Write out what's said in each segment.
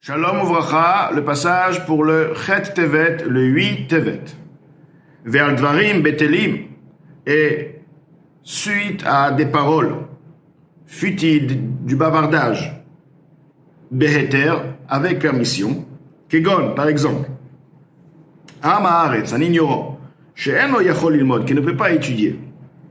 Shalom Uvracha, le passage pour le Chet Tevet, le 8 Tevet. Ve'al Dvarim Betelim, et suite à des paroles futiles, du bavardage, Beheter, avec permission, Kegon, par exemple, Am Haaretz, un ignorant, She'eno Yachol Lilmod, qui ne peut pas étudier,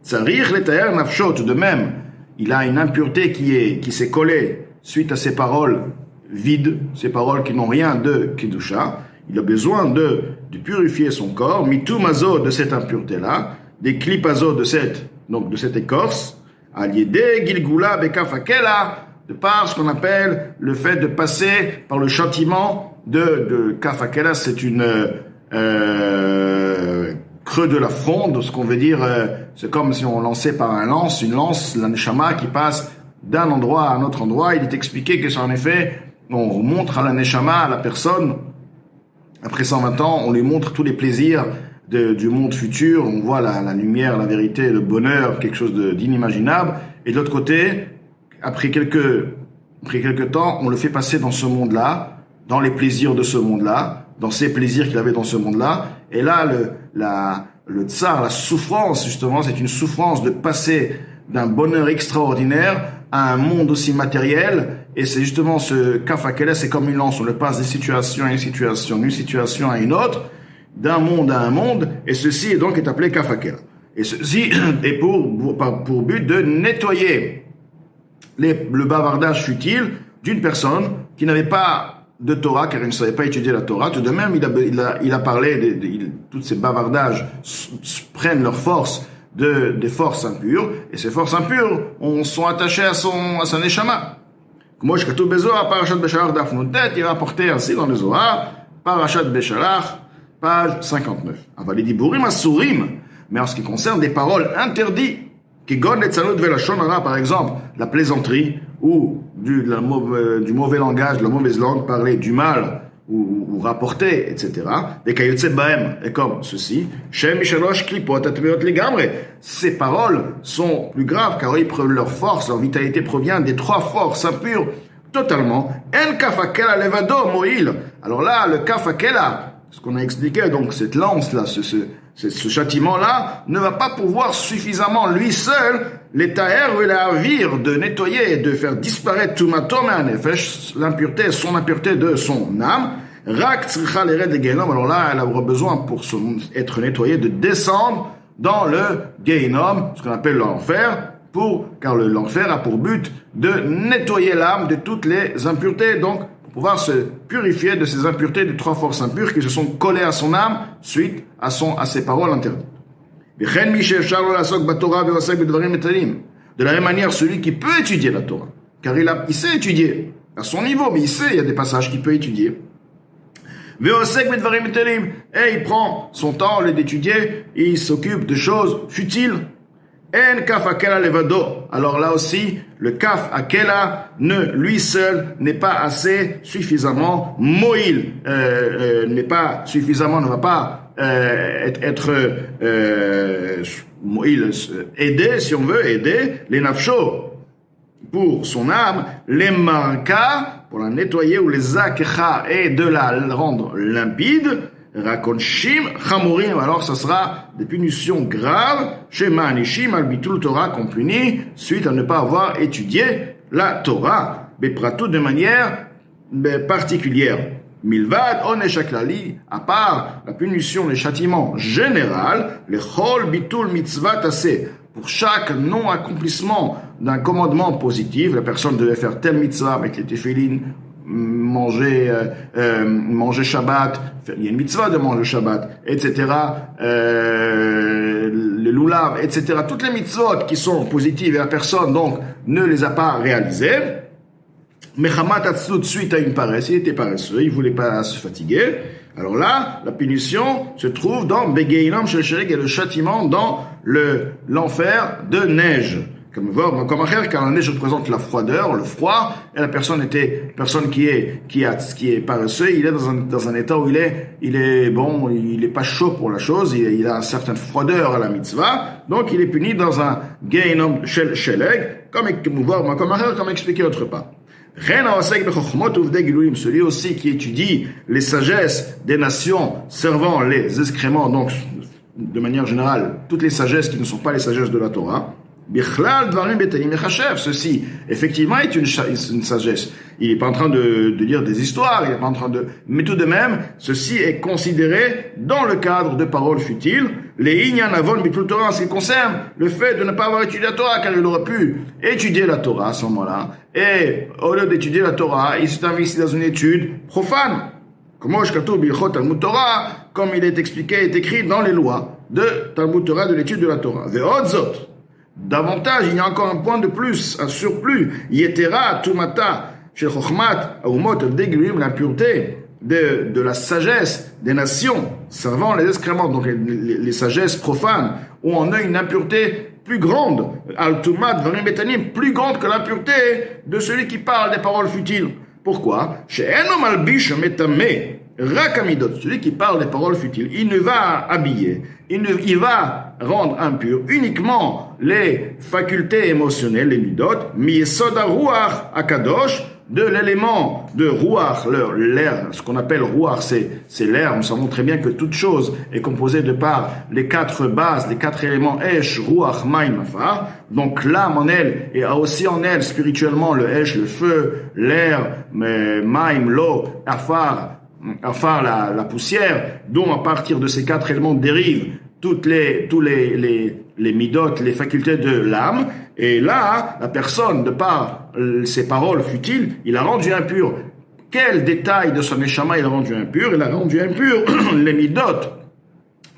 Tzarich Letaer Nafshot, de même, il a une impureté qui s'est collée suite à ces paroles vides, ces paroles qui n'ont rien de Kedusha. Il a besoin de purifier son corps, mitou mazo de cette impureté-là, des klipazo de cette écorce, aliédé gilgula bekafakela, de par ce qu'on appelle le fait de passer par le châtiment de kafakela, c'est une creux de la fronde, ce qu'on veut dire, c'est comme si on lançait par une lance, la neshama qui passe d'un endroit à un autre endroit. Il est expliqué que c'est en effet, on montre à la neshama, à la personne, après 120 ans, on lui montre tous les plaisirs du monde futur, on voit la lumière, la vérité, le bonheur, quelque chose d'inimaginable, et de l'autre côté, après quelques temps, on le fait passer dans ce monde-là, dans les plaisirs de ce monde-là, dans ces plaisirs qu'il avait dans ce monde-là, et là, le tsar, la souffrance, justement, c'est une souffrance de passer d'un bonheur extraordinaire à un monde aussi matériel, et c'est justement ce kafakela, c'est comme une lance, on le passe d'une situation à une situation, d'une situation à une autre, d'un monde à un monde, et ceci donc est appelé kafakela. Et ceci est pour but de nettoyer le bavardage futile d'une personne qui n'avait pas de Torah, car il ne savait pas étudier la Torah. Tout de même, il a parlé, tous ces bavardages prennent leur force des forces impures, et ces forces impures sont attachées à sa neshama. Comme je katoub bezohar, parashat Beshalach daf Nuntet, il est rapporté ainsi dans le Zohar, parashat Beshalach, page 59. Aval les diburim asurim, mais en ce qui concerne des paroles interdites, kegon letzanut velashon hara, par exemple, la plaisanterie, ou du mauvais langage, de la mauvaise langue, parler du mal, ou rapporter, etc. Des kayotse baem, et comme ceci, shem mishalosh klipot atmeot legamre. Ces paroles sont plus graves, car leur force, leur vitalité provient des trois forces impures, totalement. En kafakela levado moil. Alors là, le kafakela, ce qu'on a expliqué, donc cette lance-là, ce châtiment-là, ne va pas pouvoir suffisamment, lui seul, les taher et la vire, de nettoyer et de faire disparaître tout matom et nefesh, son impureté de son âme. Rak tzricha l'ered de Gehinom. Alors là, elle aura besoin, pour être nettoyée, de descendre dans le Gehinom, ce qu'on appelle l'enfer, car l'enfer a pour but de nettoyer l'âme de toutes les impuretés, donc pour pouvoir se purifier de ces impuretés, des trois forces impures qui se sont collées à son âme suite à ses paroles interdites. De la même manière, celui qui peut étudier la Torah, car il sait étudier à son niveau, mais il y a des passages qu'il peut étudier. Et il prend son temps au lieu d'étudier, il s'occupe de choses futiles. En kaf akela levado. Alors là aussi, le kaf akela lui seul n'est pas assez suffisamment moïl, ne va pas être aider, si on veut aider les nafsho pour son âme, les marka pour la nettoyer, ou les akha et de la rendre limpide, rakonshim chamurim, alors ça sera des punitions graves, shema anishim al bitul Torah, qu'on punit suite à ne pas avoir étudié la Torah, bepratou de manière particulière. Milvad oneshaklali, à part la punition, le châtiment général, le chol bitul mitzvah tassé, pour chaque non-accomplissement d'un commandement positif, la personne devait faire telle mitzvah avec les téphilines, manger Shabbat, il y a une mitzvah de manger Shabbat, etc. Le lulav, etc. Toutes les mitzvot qui sont positives et la personne donc ne les a pas réalisées. Mais Chamat Atzlut, suite à une paresse, il était paresseux, il voulait pas se fatiguer. Alors là, la punition se trouve dans Begehinom Shel Shereg, et le châtiment dans l'enfer de neige. Comme car la neige représente la froideur, le froid, et la personne qui est paresseux, il est dans un état où il est pas chaud pour la chose, il a une certaine froideur à la mitzvah, donc il est puni dans un Gehinom Shel Shereg, comme expliqué autre part. Celui aussi qui étudie les sagesses des nations servant les excréments, donc de manière générale, toutes les sagesses qui ne sont pas les sagesses de la Torah. Ceci, effectivement, est une sagesse. Il n'est pas en train de dire des histoires, il n'est pas en train de... Mais tout de même, ceci est considéré dans le cadre de paroles futiles. Les inyanavon bitul Torah, en ce qui concerne le fait de ne pas avoir étudié la Torah, car il aurait pu étudier la Torah à ce moment-là. Et au lieu d'étudier la Torah, il s'est investi dans une étude profane. Comme il est expliqué, est écrit dans les lois de Talmud Torah, de l'étude de la Torah. Davantage, il y a encore un point de plus, un surplus. Yetera, tumata, shel chokhmat, aumot, degluim, l'impureté de la sagesse des nations servant les excréments, donc les sagesses profanes, où on a une impureté plus grande, al-tumat, varim betanim, plus grande que l'impureté de celui qui parle des paroles futiles. Pourquoi? She'eno malbish metame, rakamidot, celui qui parle des paroles futiles, il ne va habiller, il va rendre impur uniquement les facultés émotionnelles, les midot, miyesoda ruach akadosh, de l'élément de ruach, l'air, ce qu'on appelle ruach, c'est l'air. Nous savons très bien que toute chose est composée de par les 4 bases, les 4 éléments esh, ruach, maim, afar. Donc l'âme en elle, et a aussi en elle spirituellement le esh, le feu, l'air, maim, l'eau, afar, la poussière, dont à partir de ces 4 éléments dérivent tous les midot, les facultés de l'âme. Et là, la personne, de par ses paroles futiles, il a rendu impur. Quel détail de son neshama il a rendu impur? Il a rendu impur les midot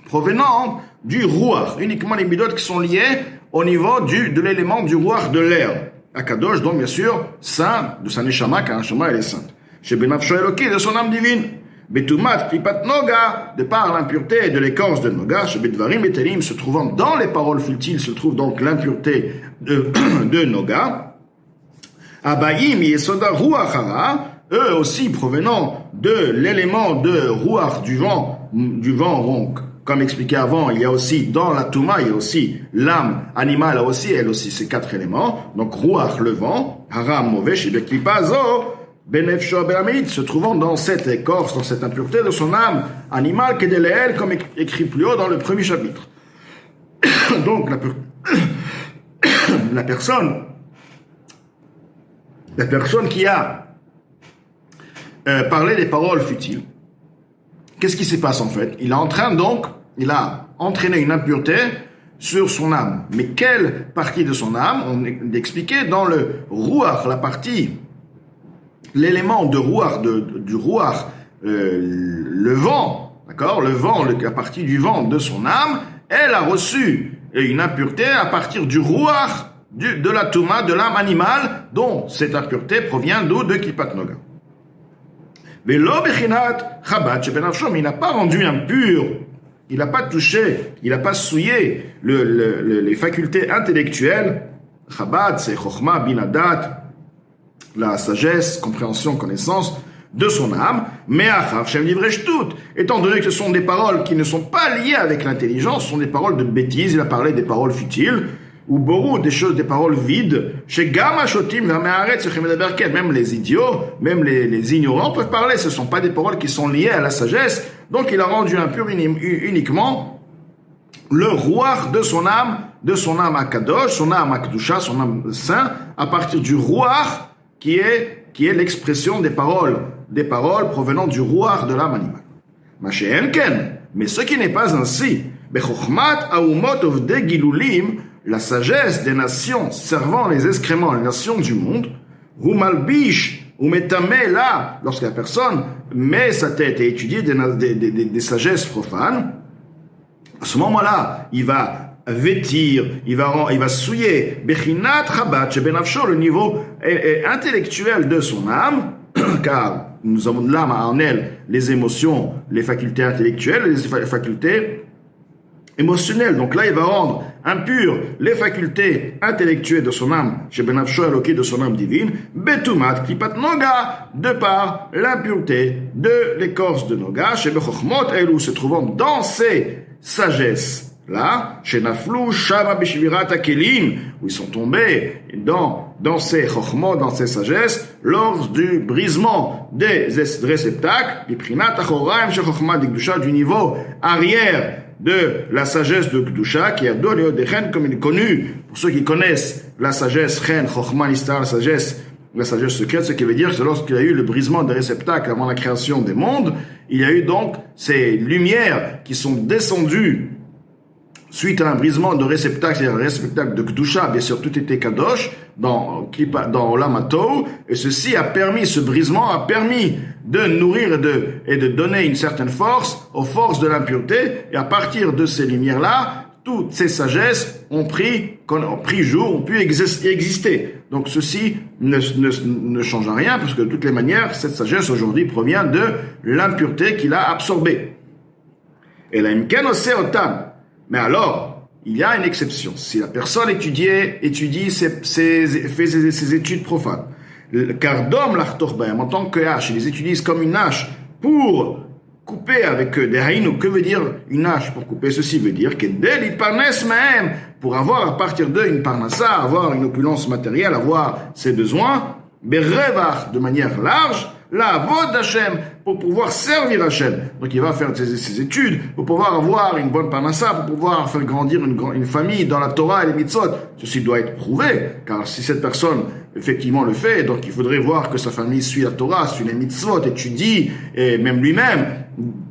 provenant du ruach, uniquement les midot qui sont liés au niveau de l'élément du ruach de l'air. Akadosh, donc bien sûr, saint de sa neshama, car la neshama elle est sainte. Chez Benafsho Eloki, de son âme divine. Betumat klipat noga, de par l'impureté de l'écorce de noga, chez Bedvarim et Telim, se trouvant dans les paroles futiles, se trouve donc l'impureté de noga. Abaïm yesoda ruach hara, eux aussi provenant de l'élément de ruach du vent donc, comme expliqué avant, il y a aussi dans la Touma, il y a aussi l'âme animale, elle aussi ces 4 éléments. Donc ruach le vent, hara mauvais, chez Beklipazo, Benefsho Be'amid, se trouvant dans cette écorce, dans cette impureté de son âme animale, Kedeleel, comme écrit plus haut dans le premier chapitre. Donc, la personne qui a parlé des paroles futiles, qu'est-ce qui se passe en fait? Il a entraîné une impureté sur son âme. Mais quelle partie de son âme? On est expliqué dans le Ruach, la partie, l'élément de Ruach, du Ruach, le vent, d'accord? Le vent, la partie du vent de son âme, elle a reçu une impureté à partir du Ruach, de la Touma, de l'âme animale, dont cette impureté provient d'où? De Klipat Noga. Mais l'obéchinat Chabad chez Benafsho, mais il n'a pas rendu impur, il n'a pas touché, il n'a pas souillé les facultés intellectuelles. Chabad, c'est Chochma, Binadat, la sagesse, compréhension, connaissance de son âme, mais Achar, Shem Livrej tout, étant donné que ce sont des paroles qui ne sont pas liées avec l'intelligence, ce sont des paroles de bêtises, il a parlé des paroles futiles, ou Borou, des paroles vides, chez Gama Shotim, même les idiots, même les ignorants peuvent parler, ce ne sont pas des paroles qui sont liées à la sagesse, donc il a rendu impur uniquement le ruach de son âme Akadosh, son âme Akdusha, son âme saint, à partir du ruach, qui est l'expression des paroles provenant du ruach de l'âme animale. Mais ce qui n'est pas ainsi, la sagesse des nations servant les excréments, les nations du monde, là, lorsque la personne met sa tête et étudie des sagesses profanes, à ce moment-là, il va vêtir, il va souiller Bechinat Chabad chez Benafsho, le niveau intellectuel de son âme, car nous avons de l'âme en elle les émotions, les facultés intellectuelles, les facultés émotionnelles. Donc là, il va rendre impur les facultés intellectuelles de son âme chez Benafsho Eloki, de son âme divine, Betumat Klipat Noga, de par l'impureté de l'écorce de Noga, chez Bechochmot Elou, se trouvant dans ces sagesses Là, chez Naflou, Shama Bishvirat Akelim, où ils sont tombés dans ces chokhmot, dans ces sagesses, lors du brisement des réceptacles, du niveau arrière de la sagesse de Kedusha, qui a donné des reines comme il est connu, pour ceux qui connaissent la sagesse, reine, chokhmah, nistar, la sagesse secrète, ce qui veut dire que lorsqu'il y a eu le brisement des réceptacles avant la création des mondes, il y a eu donc ces lumières qui sont descendues suite à un brisement de réceptacle, c'est-à-dire un réceptacle de Kedusha, bien sûr, tout était Kadosh, dans Olam HaTohu, et ce brisement a permis de nourrir et de donner une certaine force aux forces de l'impureté, et à partir de ces lumières-là, toutes ces sagesses ont pris jour, ont pu exister. Donc ceci ne change rien, parce que de toutes les manières, cette sagesse aujourd'hui provient de l'impureté qu'il a absorbée. Et la Imken Oseotam. Mais alors, il y a une exception. Si la personne étudie ses études profanes, car d'homme l'achtorbaim, en tant que hache, ils les utilisent comme une hache pour couper avec des haïnou. Que veut dire une hache pour couper? Ceci veut dire que dès l'hyparnès même, pour avoir à partir d'eux une parnassa, avoir une opulence matérielle, avoir ses besoins, berevach de manière large, la voix d'Hachem, pour pouvoir servir Hachem. Donc il va faire ses études, pour pouvoir avoir une bonne parnassa, pour pouvoir faire grandir une famille dans la Torah et les mitzvot. Ceci doit être prouvé, car si cette personne effectivement le fait, donc il faudrait voir que sa famille suit la Torah, suit les mitzvot, étudie, et même lui-même,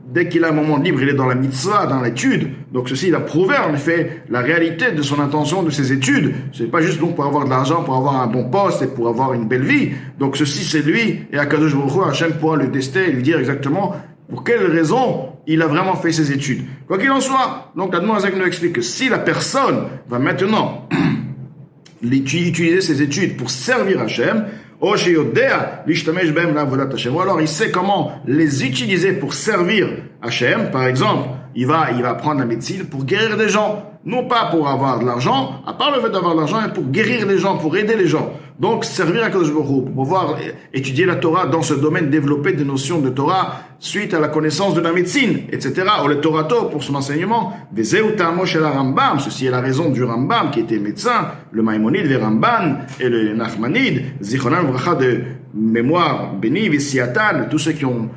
dès qu'il a un moment libre, il est dans la mitzvah, dans l'étude. Donc ceci, il a prouvé en effet la réalité de son intention, de ses études. C'est pas juste donc pour avoir de l'argent, pour avoir un bon poste et pour avoir une belle vie. Donc ceci, c'est lui, et Akadosh Baruch Hu, Hachem pourra le tester et lui dire exactement pour quelle raison il a vraiment fait ses études. Quoi qu'il en soit, donc la Noazak nous explique que si la personne va maintenant utiliser ses études pour servir Hachem, ou alors il sait comment les utiliser pour servir Hachem. Par exemple, il va apprendre la médecine pour guérir des gens, non pas pour avoir de l'argent, à part le fait d'avoir de l'argent, mais pour guérir les gens, pour aider les gens. Donc servir à Kadosh Baruch Hu, pour pouvoir étudier la Torah dans ce domaine, développer des notions de Torah suite à la connaissance de la médecine, etc. Ou le Torato pour son enseignement. Rambam, ceci est la raison du Rambam qui était médecin, le Maïmonide, le Ramban et le Nachmanide, Zichronan Vracha de mémoire béni, Visiatan, tous ceux qui ont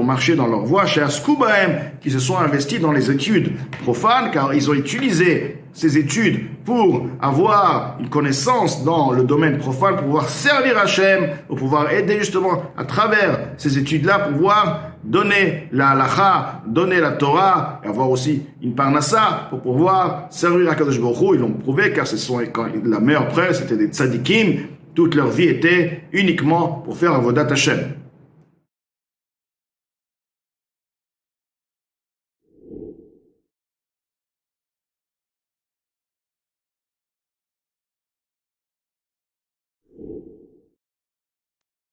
marché dans leur voie, chez Askubahem, qui se sont investis dans les études profanes, car ils ont utilisé ces études pour avoir une connaissance dans le domaine profane, pour pouvoir servir Hachem, pour pouvoir aider justement à travers ces études-là, pour pouvoir donner la halacha, donner la Torah, et avoir aussi une parnassa, pour pouvoir servir à Kadosh Baruch Hu. Ils l'ont prouvé, car la meilleure preuve, c'était des tzadikim. Toute leur vie était uniquement pour faire avodat Hachem.